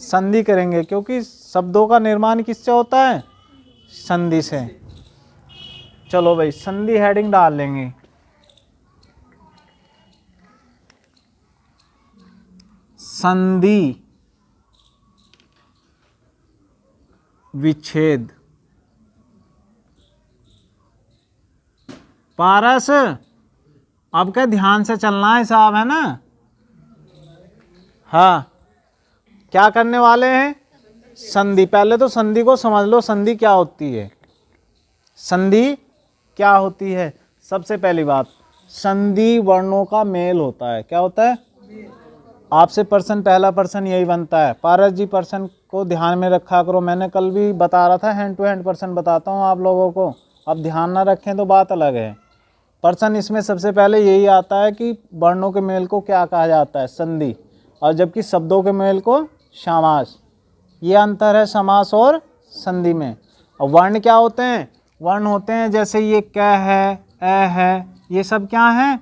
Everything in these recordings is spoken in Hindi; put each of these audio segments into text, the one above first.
संधि करेंगे, क्योंकि शब्दों का निर्माण किससे होता है? संधि से। चलो भाई संधि हेडिंग डाल लेंगे। संधि विच्छेद। पारस अब क्या ध्यान से चलना है साहब, है ना? हाँ, क्या करने वाले हैं? संधि। पहले तो संधि को समझ लो, संधि क्या होती है। संधि क्या होती है? सबसे पहली बात, संधि वर्णों का मेल होता है। क्या होता है? आपसे प्रश्न, पहला प्रश्न यही बनता है। पारस जी प्रश्न को ध्यान में रखा करो। मैंने कल भी बता रहा था, हैंड टू हैंड प्रश्न बताता हूँ आप लोगों को। अब ध्यान ना रखें तो बात अलग है। प्रश्न इसमें सबसे पहले यही आता है कि वर्णों के मेल को क्या कहा जाता है? संधि। और जबकि शब्दों के मेल को समास। ये अंतर है समास और संधि में। और वर्ण क्या होते हैं? वर्ण होते हैं जैसे ये क है, ए है, ये सब क्या है?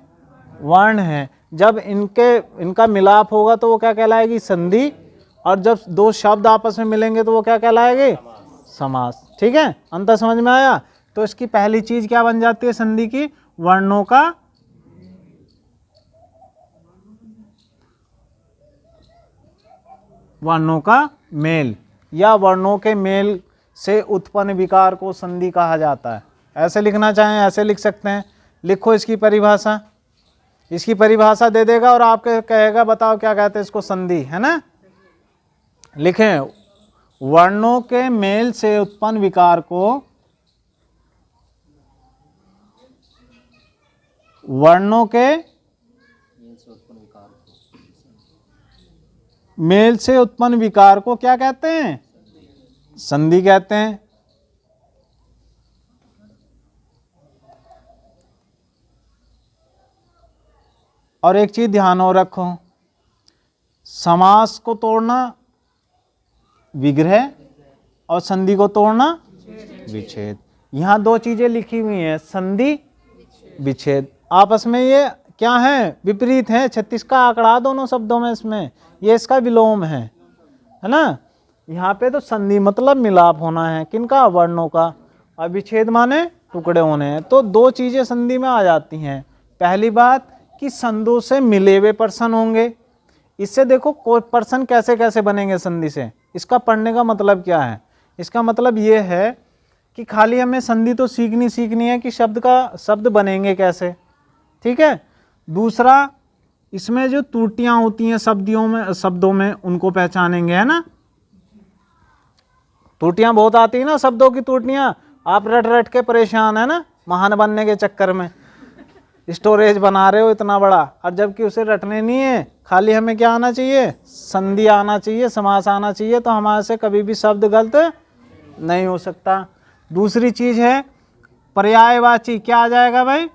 वर्ण है। जब इनका मिलाप होगा तो वो क्या कहलाएगी? संधि। और जब दो शब्द आपस में मिलेंगे तो वो क्या कहलाएगी? समास। ठीक है, अंतर समझ में आया? तो इसकी पहली चीज क्या बन जाती है संधि की? वर्णों का मेल, या वर्णों के मेल से उत्पन्न विकार को संधि कहा जाता है। ऐसे लिखना चाहें ऐसे लिख सकते हैं। लिखो इसकी परिभाषा। इसकी परिभाषा दे देगा और आपके कहेगा बताओ क्या कहते हैं इसको? संधि, है ना? लिखें, वर्णों के मेल से उत्पन्न विकार को, वर्णों के मेल से उत्पन्न विकार को क्या कहते हैं? संधि कहते हैं। और एक चीज ध्यान और रखो, समास को तोड़ना विग्रह और संधि को तोड़ना विच्छेद। यहां दो चीजें लिखी हुई हैं, संधि, विच्छेद। आपस में ये क्या है? विपरीत है। 36 का आंकड़ा दोनों शब्दों में, इसमें ये इसका विलोम है ना? यहाँ पे तो संधि मतलब मिलाप होना है, किनका? वर्णों का। और विच्छेद माने टुकड़े होने हैं। तो दो चीजें संधि में आ जाती हैं। पहली बात कि संधों से मिले हुए पर्सन होंगे। इससे देखो कोई पर्सन कैसे कैसे बनेंगे संधि से। इसका पढ़ने का मतलब क्या है? इसका मतलब ये है कि खाली हमें संधि तो सीखनी है कि शब्द बनेंगे कैसे। ठीक है। दूसरा, इसमें जो त्रुटियां होती हैं शब्दों में उनको पहचानेंगे, है ना? त्रुटियां बहुत आती है ना, शब्दों की त्रुटियां। आप रट रट के परेशान है ना, महान बनने के चक्कर में स्टोरेज बना रहे हो इतना बड़ा, और जबकि उसे रटने नहीं है। खाली हमें क्या आना चाहिए? संधि आना चाहिए, समास आना चाहिए। तो हमारे से कभी भी शब्द गलत नहीं हो सकता। दूसरी चीज है पर्यायवाची। क्या आ जाएगा भाई?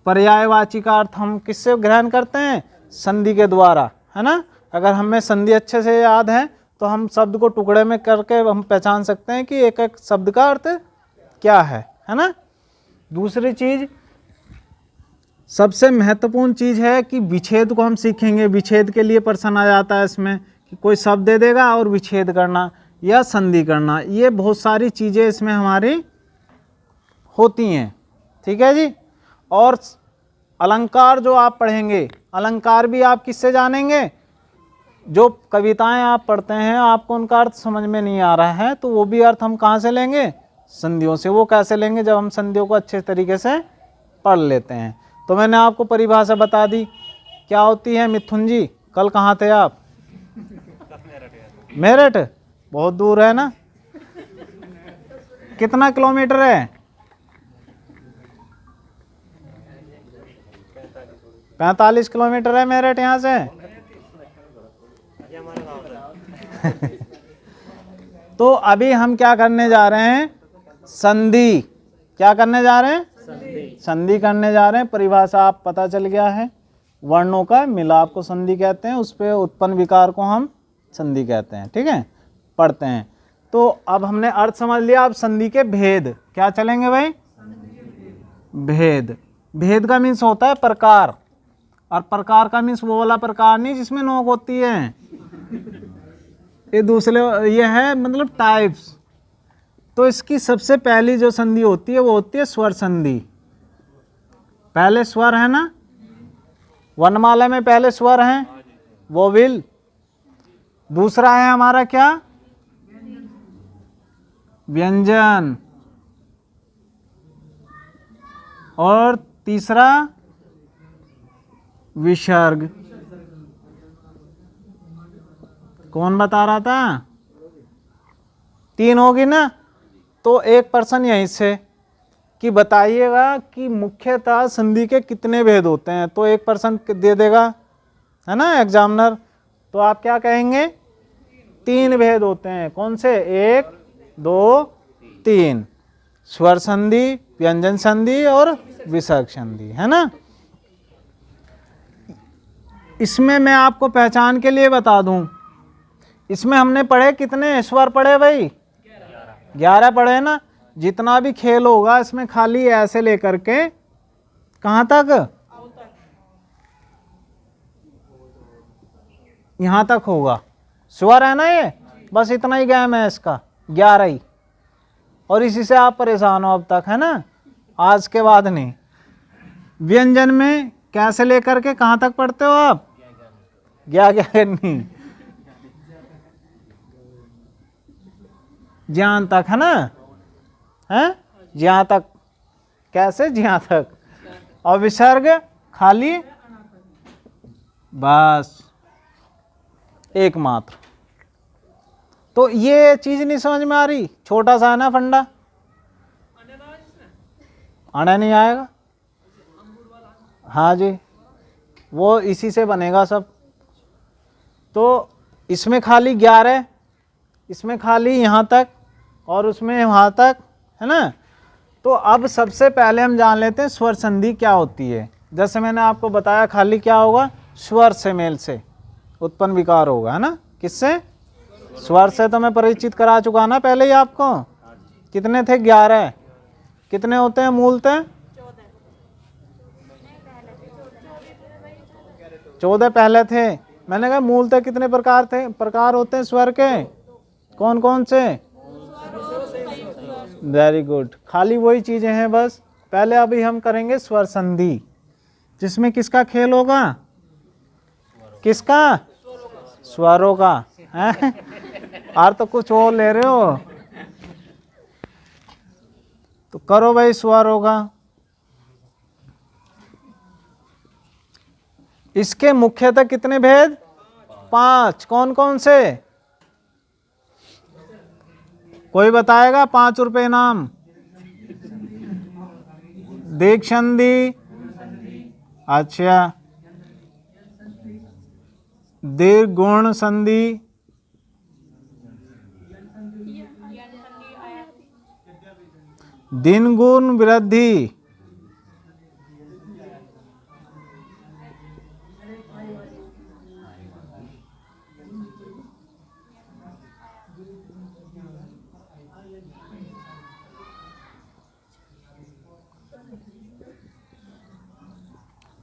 पर्यायवाची का अर्थ हम किससे ग्रहण करते हैं? संधि के द्वारा, है ना? अगर हमें संधि अच्छे से याद है तो हम शब्द को टुकड़े में करके हम पहचान सकते हैं कि एक एक शब्द का अर्थ क्या है ना? दूसरी चीज, सबसे महत्वपूर्ण चीज है कि विच्छेद को हम सीखेंगे। विच्छेद के लिए प्रश्न आ जाता है इसमें कि कोई शब्द दे देगा और विच्छेद करना या संधि करना। ये बहुत सारी चीजें इसमें हमारी होती हैं। ठीक है जी। और अलंकार जो आप पढ़ेंगे, अलंकार भी आप किससे जानेंगे? जो कविताएं आप पढ़ते हैं, आपको उनका अर्थ समझ में नहीं आ रहा है तो वो भी अर्थ हम कहाँ से लेंगे? संधियों से। वो कैसे लेंगे? जब हम संधियों को अच्छे तरीके से पढ़ लेते हैं। तो मैंने आपको परिभाषा बता दी क्या होती है। मिथुन जी कल कहाँ थे आप? मेरठ। बहुत दूर है ना? कितना किलोमीटर है? 45 किलोमीटर है मेरठ यहाँ से। तो अभी हम क्या करने जा रहे हैं? संधि। क्या करने जा रहे हैं? संधि करने जा रहे हैं। परिभाषा आप पता चल गया है। वर्णों का मिलाप को संधि कहते हैं, उस पे उत्पन्न विकार को हम संधि कहते हैं। ठीक है, पढ़ते हैं। तो अब हमने अर्थ समझ लिया। अब संधि के भेद क्या चलेंगे भाई? भेद। भेद का मीन्स होता है प्रकार, और प्रकार का मीन्स वो वाला प्रकार नहीं जिसमें नोक होती है। ये दूसरे, ये है मतलब टाइप्स। तो इसकी सबसे पहली जो संधि होती है वो होती है स्वर संधि। पहले स्वर है ना, वर्णमाला में पहले स्वर हैं, वोवेल। दूसरा है हमारा क्या, व्यंजन। और तीसरा विसर्ग। कौन बता रहा था? 3 होगी ना। तो एक पर्सन यहीं से कि बताइएगा कि मुख्यतः संधि के कितने भेद होते हैं, तो एक पर्सन दे देगा, है ना एग्जामिनर। तो आप क्या कहेंगे? 3 भेद होते हैं। कौन से? 1 2 3, स्वर संधि, व्यंजन संधि और विसर्ग संधि, है ना। इसमें मैं आपको पहचान के लिए बता दूं, इसमें हमने पढ़े कितने स्वर पढ़े भाई? 11 पढ़े ना। जितना भी खेल होगा इसमें खाली ऐसे लेकर के कहां तक? यहां तक होगा। स्वर है ना ये, बस इतना ही गेम है इसका, 11 ही। और इसी से आप परेशान हो अब तक, है ना, आज के बाद नहीं। व्यंजन में कैसे लेकर के कहां तक पढ़ते हो आप? 11 नहीं, ज्ञान तक, है ना, है ज्ञान तक। कैसे? ज्ञान तक। और विसर्ग खाली बस एकमात्र। तो ये चीज नहीं समझ में आ रही, छोटा सा है ना फंडा। आने नहीं आएगा, हाँ जी, वो इसी से बनेगा सब। तो इसमें खाली 11, इसमें खाली यहाँ तक और उसमें वहाँ तक, है ना। तो अब सबसे पहले हम जान लेते हैं स्वर संधि क्या होती है। जैसे मैंने आपको बताया, खाली क्या होगा? स्वर से, मेल से उत्पन्न विकार होगा, है ना। किससे? स्वर से। तो मैं परिचित करा चुका ना पहले ही आपको। कितने थे? 11। कितने होते हैं मूलतः? 14 पहले थे। मैंने कहा मूलतः कितने प्रकार होते हैं स्वर के? कौन कौन से? Very good. खाली वही चीजें हैं बस। पहले अभी हम करेंगे स्वर संधि, जिसमें किसका खेल होगा? किसका? स्वरों का, है। और तो कुछ और ले रहे हो, तो करो भाई स्वरों का। इसके मुख्यतः कितने भेद? 5। कौन कौन से? कोई बताएगा? 5 रुपए इनाम। दीर्घ संधि, अच्छा, दीर्घ गुण संधि, दिन गुण वृद्धि,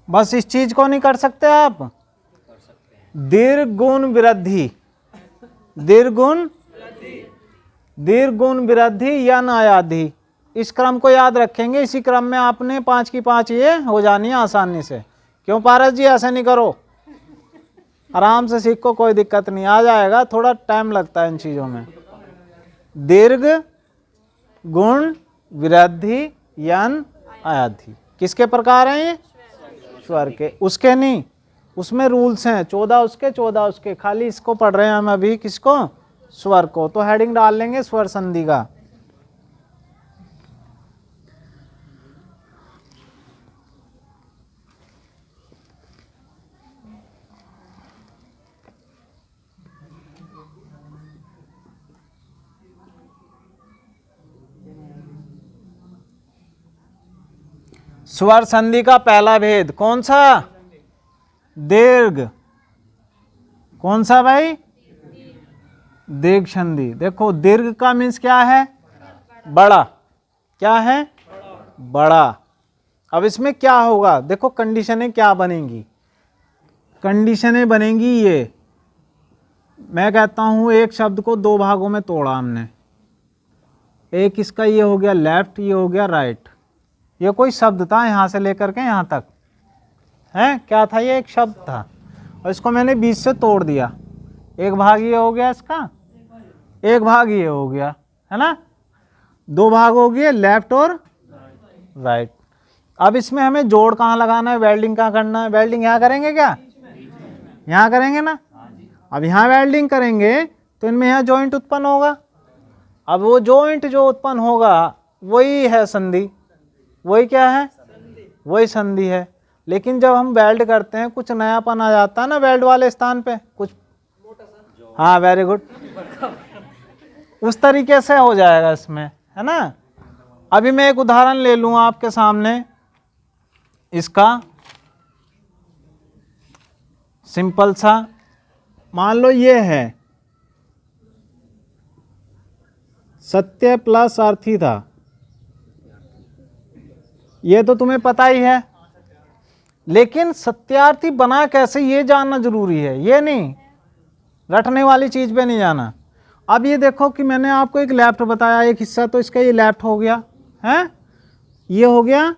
बस इस चीज को नहीं कर सकते आप? दीर्घ गुण वृद्धि, दीर्घ गुण वृद्धि या नायाधि, इस क्रम को याद रखेंगे। इसी क्रम में आपने 5 की 5 ये हो जानी है आसानी से। क्यों पारस जी? ऐसे नहीं करो, आराम से सीखो, कोई दिक्कत नहीं, आ जाएगा। थोड़ा टाइम लगता है इन चीजों में। दीर्घ गुण वृद्धि यन आयाधि किसके प्रकार हैं? ये स्वर के। उसके नहीं, उसमें रूल्स हैं, 14 उसके 14 उसके। खाली इसको पढ़ रहे हैं हम अभी, किसको? स्वर को। तो हेडिंग डाल लेंगे स्वर संधि का। स्वर संधि का पहला भेद कौन सा? दीर्घ। कौन सा भाई? दीर्घ संधि। देखो दीर्घ का मीन्स क्या है? बड़ा। क्या है? बड़ा। अब इसमें क्या होगा? देखो कंडीशनें क्या बनेंगी। कंडीशनें बनेंगी मैं कहता हूँ एक शब्द को दो भागों में तोड़ा हमने, एक इसका ये हो गया लेफ्ट, ये हो गया राइट। ये कोई शब्द था यहाँ से लेकर के यहाँ तक है, क्या था ये? एक शब्द था, और इसको मैंने बीच से तोड़ दिया। एक भाग ये हो गया इसका, एक भाग ये हो गया, है ना? दो भाग हो गए लेफ्ट और राइट। अब इसमें हमें जोड़ कहाँ लगाना है, वेल्डिंग कहाँ करना है? वेल्डिंग यहाँ करेंगे क्या? यहाँ करेंगे ना। अब यहाँ वेल्डिंग करेंगे तो इनमें यहाँ जॉइंट उत्पन्न होगा। अब वो जॉइंट जो उत्पन्न होगा वही है संधि। वही क्या है? वही संधि है। लेकिन जब हम वेल्ड करते हैं कुछ नयापन आ जाता है ना वेल्ड वाले स्थान पे, कुछ, हाँ वेरी गुड, उस तरीके से हो जाएगा इसमें, है ना? अभी मैं एक उदाहरण ले लूँ आपके सामने इसका, सिंपल सा। मान लो ये है सत्य प्लस अर्थी था, ये तो तुम्हें पता ही है, लेकिन सत्यार्थी बना कैसे ये जानना जरूरी है, ये नहीं रटने वाली चीज पे नहीं जाना। अब ये देखो कि मैंने आपको एक लेफ्ट बताया, एक हिस्सा तो इसका ये लेफ्ट हो गया है, ये हो गया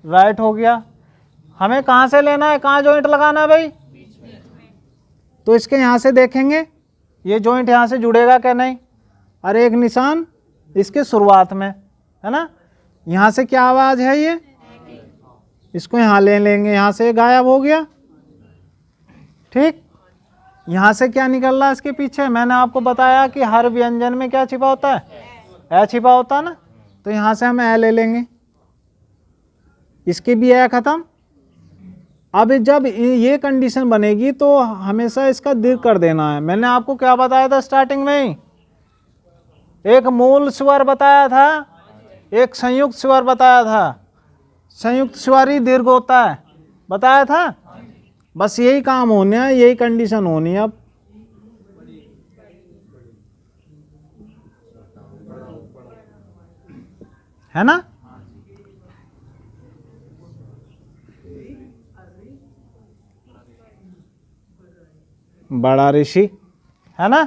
राइट हो गया। हमें कहाँ से लेना है, कहाँ जॉइंट लगाना है भाई? तो इसके यहाँ से देखेंगे ये जॉइंट यहाँ से जुड़ेगा क्या? नहीं। अरे एक निशान इसके शुरुआत में, है ना? यहाँ से क्या आवाज है ये, इसको यहाँ ले लेंगे, यहाँ से गायब हो गया, ठीक। यहाँ से क्या निकल रहा है इसके पीछे? मैंने आपको बताया कि हर व्यंजन में क्या छिपा होता है? ए छिपा होता है ना। तो यहाँ से हम ए ले लेंगे, इसकी भी ए खत्म। अब जब ये कंडीशन बनेगी तो हमेशा इसका दीर्घ कर देना है। मैंने आपको क्या बताया था स्टार्टिंग में ही? एक मूल स्वर बताया था, एक संयुक्त स्वर बताया था। संयुक्त स्वर ही दीर्घ होता है, बताया था। बस यही काम होना है, यही कंडीशन होनी है। अब है ना? बड़ा ऋषि, है ना?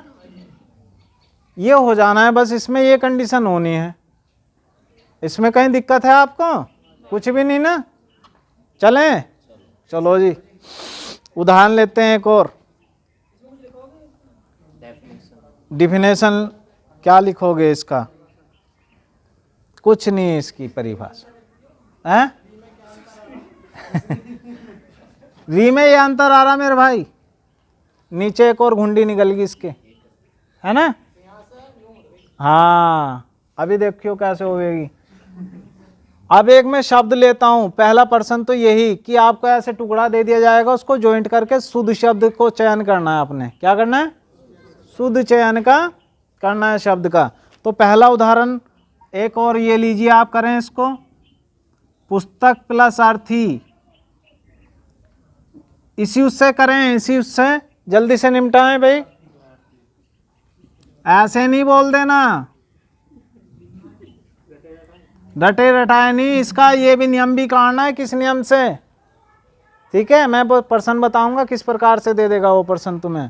ये हो जाना है बस, इसमें ये कंडीशन होनी है। इसमें कहीं दिक्कत है आपको? कुछ भी नहीं ना। चलें, चलो जी उदाहरण लेते हैं एक और। डिफिनेशन क्या लिखोगे इसका? कुछ नहीं इसकी परिभाषा है। री में ये अंतर आ रहा मेरे भाई, नीचे एक और घुंडी निकल गई इसके, है ना? हाँ अभी देखियो कैसे होगी। अब एक मैं शब्द लेता हूं, पहला पर्सन तो यही कि आपको ऐसे टुकड़ा दे दिया जाएगा, उसको ज्वाइंट करके शुद्ध शब्द को चयन करना है आपने। क्या करना है? शुद्ध चयन का करना है शब्द का। तो पहला उदाहरण एक और ये लीजिए आप, करें इसको। पुस्तक प्लस अर्थी, इसी उससे करें, इसी उससे जल्दी से निपटाएं भाई, ऐसे नहीं बोल देना, रटे रटाए नहीं। इसका ये भी नियम भी काटना है, किस नियम से? ठीक है, मैं पर्सन बताऊंगा किस प्रकार से दे देगा वो पर्सन तुम्हें।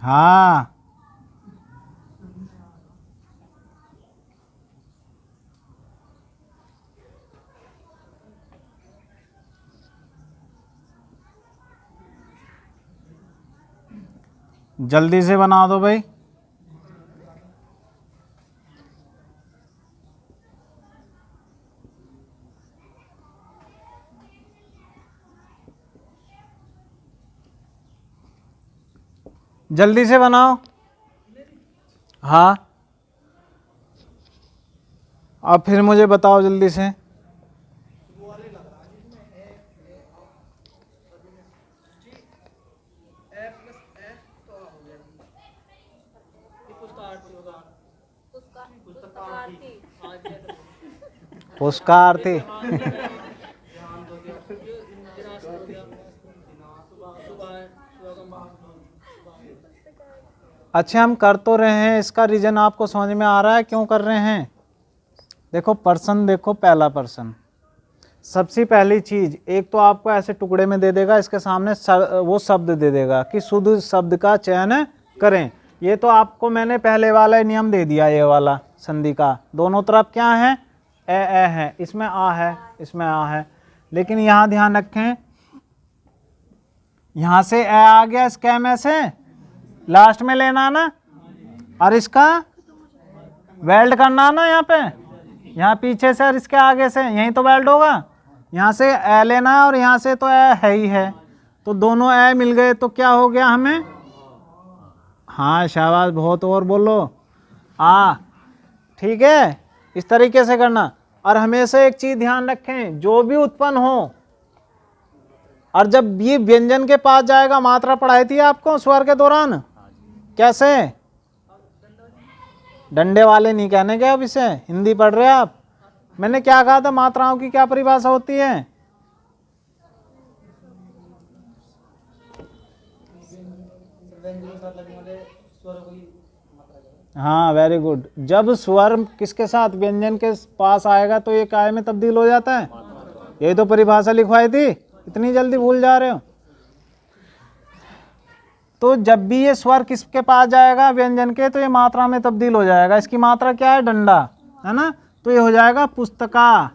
हाँ जल्दी से बना दो भाई। जल्दी से बनाओ। हाँ अब फिर मुझे बताओ जल्दी से। उसका अर्थ ही अच्छा हम कर तो रहे हैं, इसका रीजन आपको समझ में आ रहा है क्यों कर रहे हैं? देखो पर्सन, देखो पहला पर्सन, सबसे पहली चीज एक तो आपको ऐसे टुकड़े में दे देगा, इसके सामने वो शब्द दे देगा कि शुद्ध शब्द का चयन करें। ये तो आपको मैंने पहले वाला नियम दे दिया, ये वाला संधि का, दोनों तरफ क्या है? ए है, इसमें आ है, इसमें आ है। लेकिन यहाँ ध्यान रखें, यहाँ से ए आ गया, इस कै में से लास्ट में लेना ना, और इसका वेल्ड करना ना यहाँ पे, यहाँ पीछे से और इसके आगे से, यहीं तो वेल्ड होगा। यहाँ से ए लेना है और यहाँ से तो ए है ही है, तो दोनों ए मिल गए तो क्या हो गया हमें? हाँ शाबाश, बहुत और बोलो आ, ठीक है। इस तरीके से करना। और हमेशा एक चीज ध्यान रखें, जो भी उत्पन्न हो और जब ये व्यंजन के पास जाएगा, मात्रा पढ़ाई थी आपको स्वर के दौरान, कैसे? डंडे वाले नहीं कहने के, अब इसे हिंदी पढ़ रहे हैं आप। मैंने क्या कहा था, मात्राओं की क्या परिभाषा होती है? हाँ वेरी गुड। जब स्वर किसके साथ, व्यंजन के पास आएगा तो ये काय में तब्दील हो जाता है। यही तो परिभाषा लिखवाई थी, इतनी जल्दी भूल जा रहे हो। तो जब भी ये स्वर किसके पास जाएगा, व्यंजन के, तो ये मात्रा में तब्दील हो जाएगा। इसकी मात्रा क्या है? डंडा, है ना। तो ये हो जाएगा पुस्तका।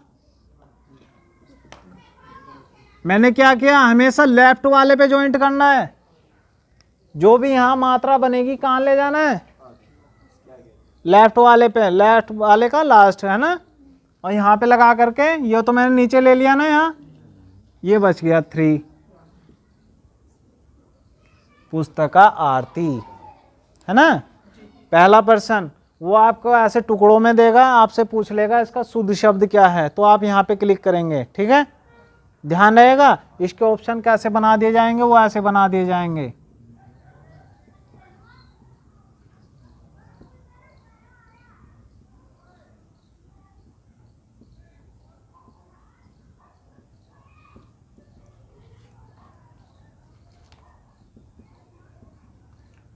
मैंने क्या किया, हमेशा लेफ्ट वाले पे ज्वाइंट करना है। जो भी यहाँ मात्रा बनेगी कहाँ ले जाना है? लेफ्ट वाले पे, लेफ्ट वाले का लास्ट, है ना। और यहाँ पे लगा करके, ये तो मैंने नीचे ले लिया ना, यहाँ ये बच गया 3, पुस्तका आरती, है ना। पहला पर्सन वो आपको ऐसे टुकड़ों में देगा, आपसे पूछ लेगा इसका शुद्ध शब्द क्या है, तो आप यहाँ पे क्लिक करेंगे, ठीक है। ध्यान रहेगा, इसके ऑप्शन कैसे बना दिए जाएंगे, वो ऐसे बना दिए जाएंगे।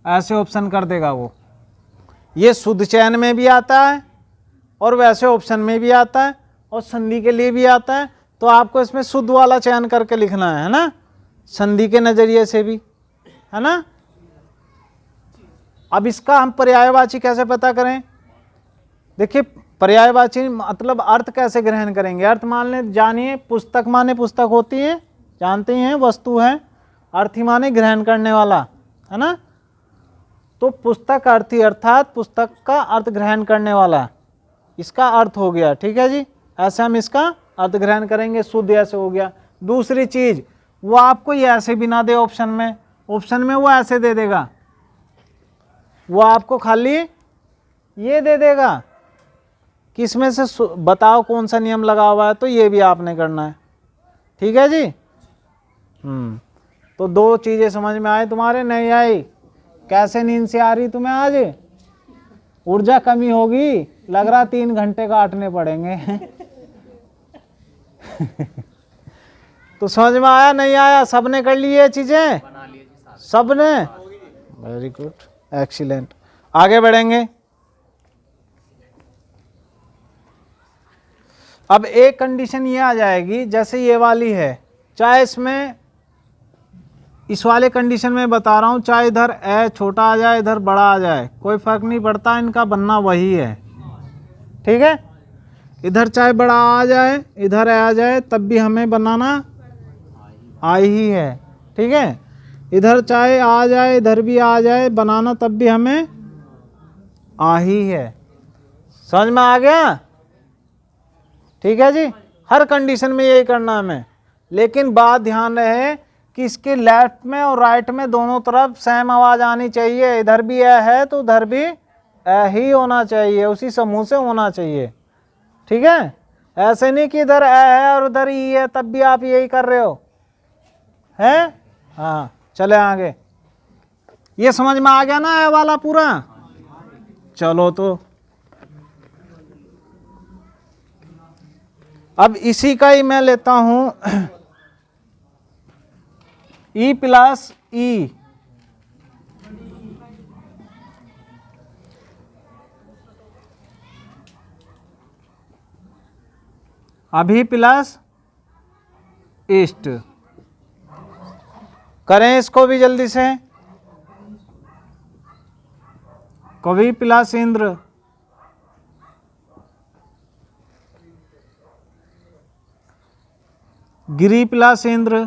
ऐसे ऑप्शन कर देगा वो। ये शुद्ध चयन में भी आता है और वैसे ऑप्शन में भी आता है और संधि के लिए भी आता है। तो आपको इसमें शुद्ध वाला चयन करके लिखना है ना, संधि के नजरिए से भी, है ना। अब इसका हम पर्यायवाची कैसे पता करें? देखिए पर्यायवाची मतलब अर्थ कैसे ग्रहण करेंगे। अर्थ मान ले, जानिए पुस्तक माने पुस्तक होती है, जानते हैं, वस्तु है। अर्थी माने ग्रहण करने वाला, है ना। तो पुस्तक अर्थी अर्थात पुस्तक का अर्थ ग्रहण करने वाला, इसका अर्थ हो गया, ठीक है जी। ऐसे हम इसका अर्थ ग्रहण करेंगे, शुद्ध ऐसे हो गया। दूसरी चीज, वो आपको ये ऐसे भी ना दे ऑप्शन में, ऑप्शन में वो ऐसे दे देगा, वो आपको खाली ये दे देगा कि इसमें से बताओ कौन सा नियम लगा हुआ है, तो ये भी आपने करना है, ठीक है जी। तो 2 चीजें समझ में आए तुम्हारे, नहीं आई? कैसे नींद से आ रही तुम्हें आज? ऊर्जा कमी होगी, लग रहा 3 घंटे काटने पड़ेंगे। तो समझ में आया नहीं आया? सबने कर ली ये चीजें, सबने, वेरी गुड, एक्सीलेंट। आगे बढ़ेंगे। अब एक कंडीशन ये आ जाएगी, जैसे ये वाली है, चाहे इसमें इस वाले कंडीशन में बता रहा हूं, चाहे इधर ए छोटा आ जाए इधर बड़ा आ जाए, कोई फर्क नहीं पड़ता, इनका बनना वही है, ठीक है। इधर चाहे बड़ा आ जाए इधर आ जाए तब भी हमें बनाना आ ही है, ठीक है। इधर चाहे आ जाए इधर भी आ जाए, बनाना तब भी हमें आ ही है। समझ में आ गया? ठीक है जी। हर कंडीशन में यही करना हमें, लेकिन बात ध्यान रहे कि इसके लेफ्ट में और राइट में दोनों तरफ सेम आवाज आनी चाहिए। इधर भी ए है तो उधर भी ए ही होना चाहिए, उसी समूह से होना चाहिए, ठीक है। ऐसे नहीं कि इधर ए है और उधर ई है तब भी आप यही कर रहे हो, हैं? हाँ चले आगे। ये समझ में आ गया ना ए वाला पूरा? चलो तो अब इसी का ही मैं लेता हूं E प्लस ई, अभी प्लस ईस्ट। करें इसको भी जल्दी से। कवि प्लस इंद्र, गिरी प्लस इंद्र,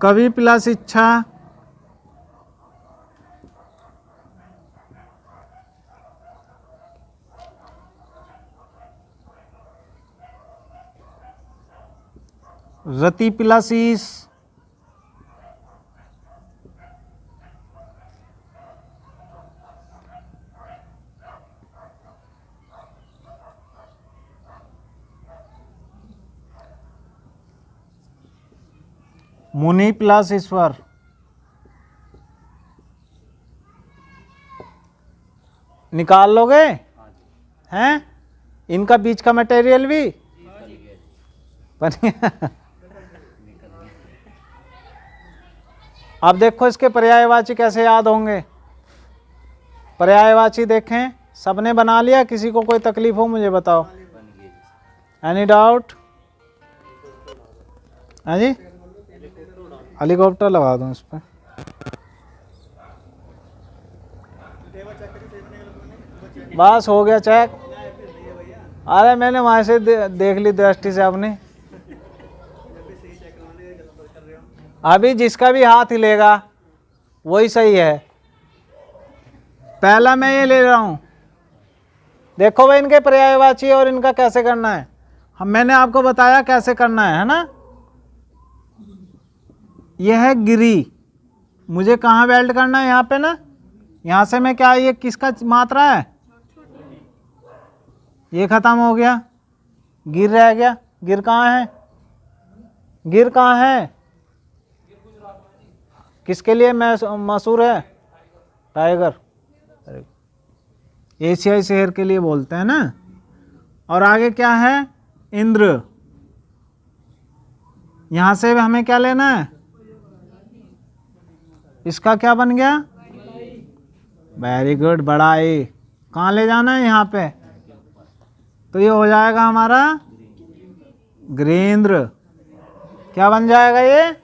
कवि प्लस इच्छा, रति प्लस ईश, मुनि प्लस ईश्वर, निकाल लोगे हैं? इनका बीच का मटेरियल भी बन गया। अब देखो इसके पर्यायवाची कैसे याद होंगे। पर्यायवाची देखें, सबने बना लिया? किसी को कोई तकलीफ हो मुझे बताओ। Any doubt? हाँ जी, हेलीकॉप्टर लगा दूं इस पर। बस हो गया चेक। अरे मैंने वहां से देख ली दृष्टि से अपनी। अभी जिसका भी हाथ हिलेगा वही सही है। पहला मैं ये ले रहा हूं, देखो भाई इनके पर्यायवाची और इनका कैसे करना है। मैंने आपको बताया कैसे करना है ना। यह है गिरी, मुझे कहाँ वेल्ड करना है? यहाँ पे ना। यहाँ से मैं क्या, ये किसका मात्रा है? ये खत्म हो गया, गिर रह गया। गिर कहाँ है? गिर कहाँ है? किसके लिए मशहूर है? टाइगर, एशियाई शेर के लिए बोलते हैं ना। और आगे क्या है? इंद्र। यहां से हमें क्या लेना है? इसका क्या बन गया? वेरी गुड, बड़ा ए। कहाँ ले जाना है? यहाँ पे। तो ये हो जाएगा हमारा गृहेंद्र। क्या बन जाएगा ये?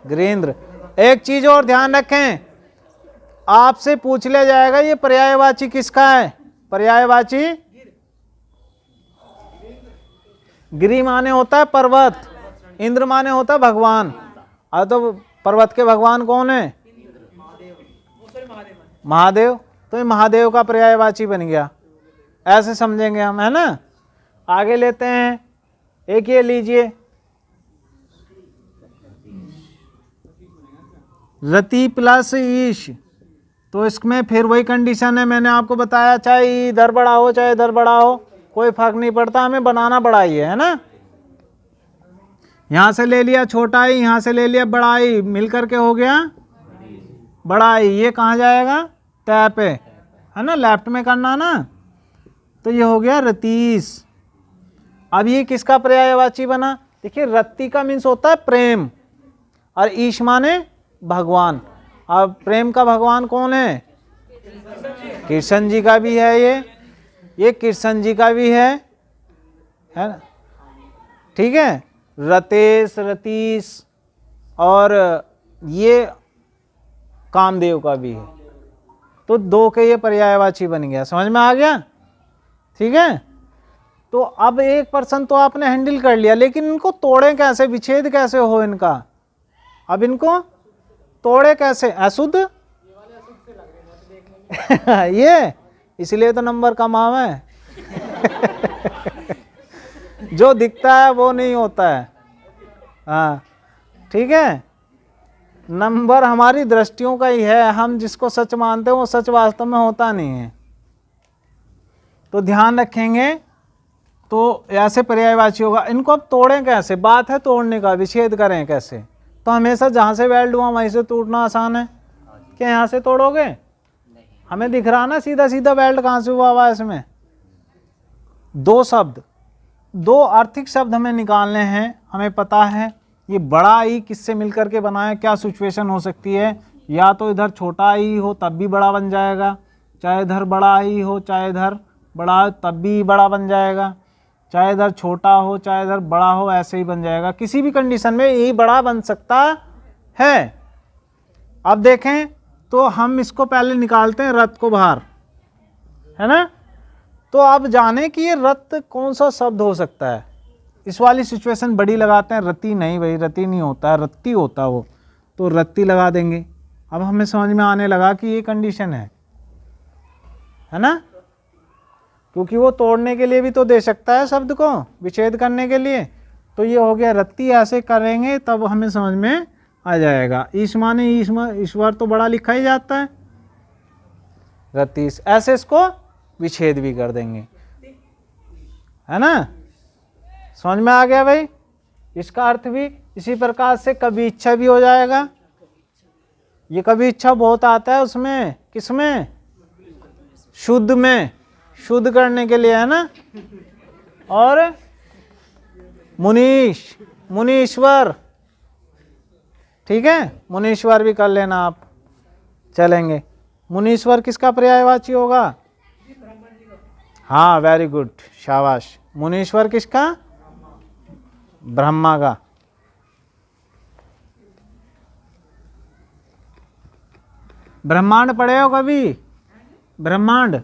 गृहेंद्र। एक चीज और ध्यान रखें, आपसे पूछ लिया जाएगा ये पर्यायवाची किसका है? पर्यायवाची गिरी माने होता है पर्वत, इंद्र माने होता है भगवान। और तो पर्वत के भगवान कौन है? महादेव। तो ये महादेव का पर्यायवाची बन गया, ऐसे समझेंगे हम, है ना। आगे लेते हैं, एक ये लीजिए, रति प्लस ईश। तो इसमें फिर वही कंडीशन है, मैंने आपको बताया, चाहे इधर बड़ा हो चाहे इधर बड़ा हो कोई फर्क नहीं पड़ता, हमें बनाना बड़ा ही है ना। यहां से ले लिया छोटा ही, यहां से ले लिया बड़ा ही, मिलकर के हो गया बड़ा ही। ये कहाँ जाएगा? तय पे, है ना, लेफ्ट में करना ना। तो ये हो गया रतीश। अब ये किसका पर्यायवाची बना? देखिए रति का मीन्स होता है प्रेम, और ईश माने भगवान। अब प्रेम का भगवान कौन है? कृष्ण जी का भी है ये कृष्ण जी का भी है ना, ठीक है। रतेश, रतीश, और ये कामदेव का भी है। तो दो के ये पर्यायवाची बन गया, समझ में आ गया? ठीक है। तो अब 1% तो आपने हैंडल कर लिया, लेकिन इनको तोड़े कैसे, विच्छेद कैसे हो इनका? अब इनको तोड़े कैसे? अशुद्ध ये इसलिए तो नंबर कम आवे है। जो दिखता है वो नहीं होता है। हाँ ठीक है, नंबर हमारी दृष्टियों का ही है, हम जिसको सच मानते हैं वो सच वास्तव में होता नहीं है। तो ध्यान रखेंगे। तो ऐसे पर्यायवाची होगा। इनको अब तोड़ें कैसे? बात है तोड़ने का, विच्छेद करें कैसे? तो हमेशा जहाँ से वेल्ड हुआ वहीं से टूटना आसान है। क्या यहाँ से तोड़ोगे? हमें दिख रहा ना सीधा सीधा बेल्ट कहाँ से हुआ है इसमें। दो शब्द, दो आर्थिक शब्द हमें निकालने हैं। हमें पता है ये बड़ा ई किससे मिलकर के बना है, क्या सिचुएशन हो सकती है। या तो इधर छोटा ई हो तब भी बड़ा बन जाएगा, चाहे इधर बड़ा ई हो चाहे इधर बड़ा तब भी बड़ा बन जाएगा, चाहे इधर छोटा हो चाहे इधर बड़ा हो ऐसे ही बन जाएगा। किसी भी कंडीशन में ई बड़ा बन सकता है। अब देखें तो हम इसको पहले निकालते हैं रत को बाहर, है ना। तो अब जाने कि ये रत कौन सा शब्द हो सकता है। इस वाली सिचुएशन बड़ी लगाते हैं, रति नहीं भाई, रति नहीं होता, रत्ती होता वो, तो रत्ती लगा देंगे। अब हमें समझ में आने लगा कि ये कंडीशन है ना, क्योंकि वो तोड़ने के लिए भी तो दे सकता है शब्द को, विच्छेद करने के लिए। तो ये हो गया रत्ती, ऐसे करेंगे तब हमें समझ में आ जाएगा। ईश माने ईश्वर तो बड़ा लिखा ही जाता है, रत्ती, ऐसे इसको विच्छेद भी कर देंगे, है ना। समझ में आ गया भाई। इसका अर्थ भी इसी प्रकार से कभी इच्छा भी हो जाएगा। ये कभी इच्छा बहुत आता है उसमें, किसमें? शुद्ध में, शुद्ध करने के लिए, है ना। और मुनीश, मुनीश्वर, ठीक है, मुनीश्वर भी कर लेना आप, चलेंगे। मुनीश्वर किसका पर्यायवाची होगा? हाँ वेरी गुड, शाबाश। मुनीश्वर किसका? ब्रह्मा का। ब्रह्मांड पढ़े हो कभी? ब्रह्मांड,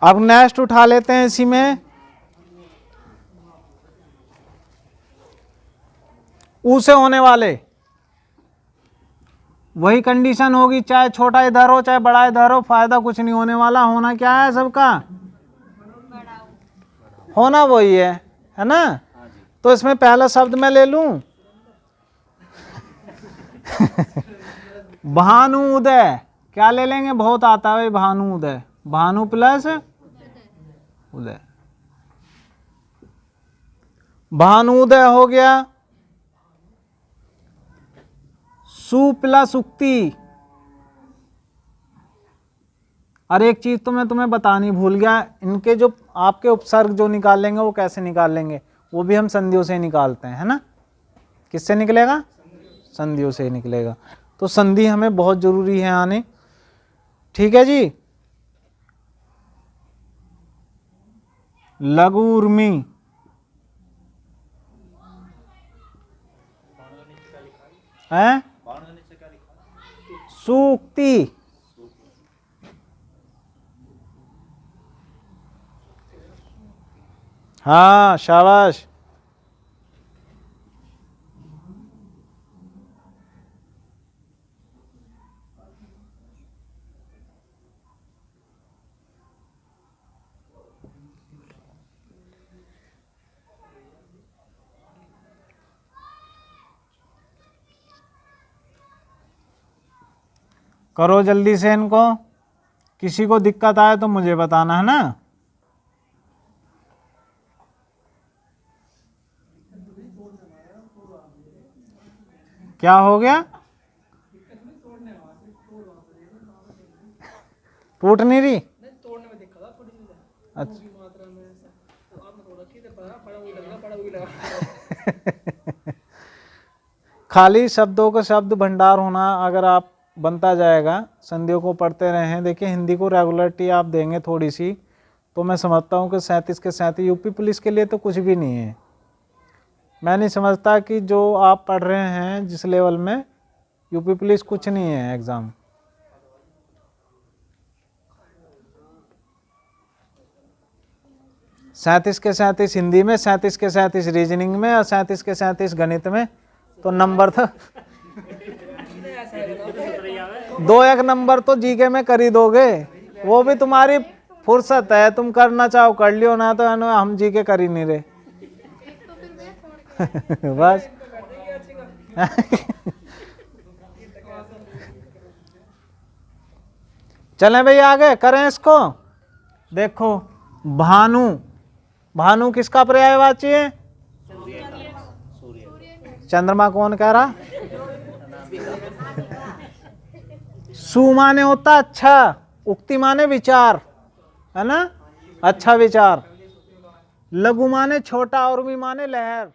अब नेक्स्ट उठा लेते हैं इसी में। ऊ से होने वाले वही कंडीशन होगी, चाहे छोटा इधर हो चाहे बड़ा इधर हो, फायदा कुछ नहीं होने वाला। होना क्या है सबका? होना वही है ना। तो इसमें पहला शब्द मैं ले लूं भानु उदय, क्या ले लेंगे? बहुत आता है भाई, भानु उदय, भानु प्लस उदय, भानु उदय हो गया। सु प्लस उक्ति। और एक चीज तो मैं तुम्हें बतानी भूल गया, इनके जो आपके उपसर्ग जो निकालेंगे वो कैसे निकाल लेंगे, वो भी हम संधियों से निकालते हैं, है ना। किससे निकलेगा? संधियों से ही निकलेगा। तो संधि हमें बहुत जरूरी है आने, ठीक है जी। लघु उर्मी, है सूक्ति, हाँ शाबाश। करो जल्दी से इनको, किसी को दिक्कत आए तो मुझे बताना, है ना। क्या हो गया? टूट नहीं रही? अच्छा खाली शब्दों का शब्द भंडार होना अगर आप बनता जाएगा, संधियों को पढ़ते रहें। देखिए हिंदी को रेगुलरिटी आप देंगे थोड़ी सी, तो मैं समझता हूँ कि 37 के 37 यूपी पुलिस के लिए तो कुछ भी नहीं है। मैं नहीं समझता कि जो आप पढ़ रहे हैं जिस लेवल में, यूपी पुलिस कुछ नहीं है एग्ज़ाम। सैंतीस के 37 हिंदी में, 37 के 37 रीजनिंग में और 37 के 37 गणित में, तो नंबर तो 2-1 नंबर तो जीके में कर ही दोगे। वो भी तुम्हारी फुर्सत है, तुम करना चाहो कर लियो, ना तो हम जीके कर ही नहीं रहे बस चलें भाई आगे करें इसको। देखो भानु, भानु किसका पर्यायवाची है? चंद्रमा कौन कह रहा? सु माने होता अच्छा, उक्ति माने विचार, है ना, अच्छा विचार। लघु माने छोटा और भी माने लहर।